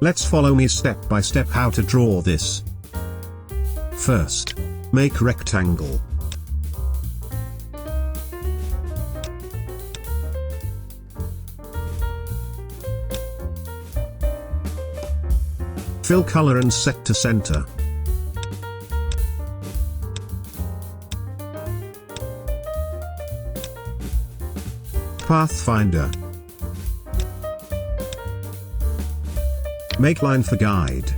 Let's follow me step by step how to draw this. First, make rectangle. Fill color and set to center. Pathfinder. Make line for guide.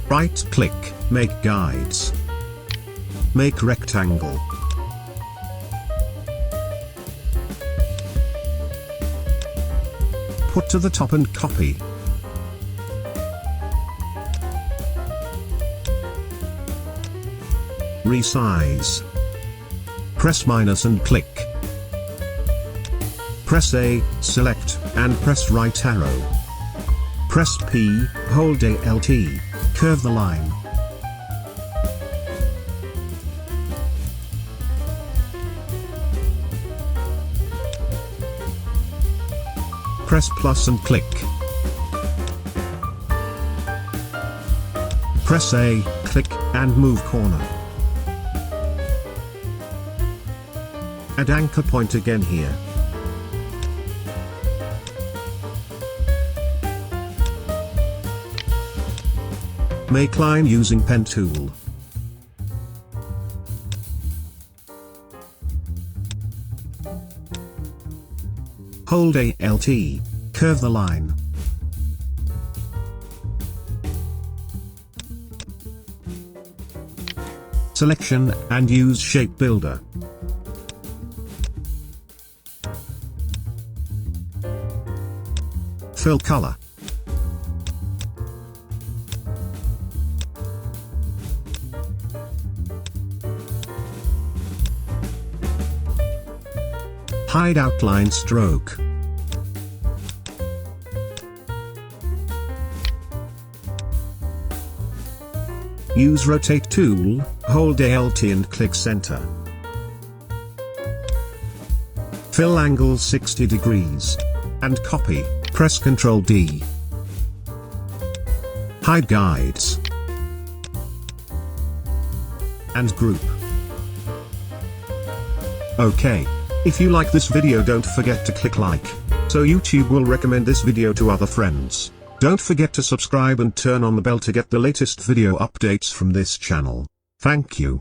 Right click, make guides. Make rectangle. Put to the top and copy. Resize. Press minus and click. Press A, select, and press right arrow. Press P, hold Alt, curve the line. Press plus and click. Press A, click, and move corner. Add anchor point again here. Make line using pen tool. Hold Alt, curve the line. Selection, and use shape builder. Fill color. Hide outline stroke. Use rotate tool, hold Alt and click center. Fill angle 60 degrees. And copy, press Ctrl D. Hide guides. And group. Okay. If you like this video, don't forget to click like, so YouTube will recommend this video to other friends. Don't forget to subscribe and turn on the bell to get the latest video updates from this channel. Thank you.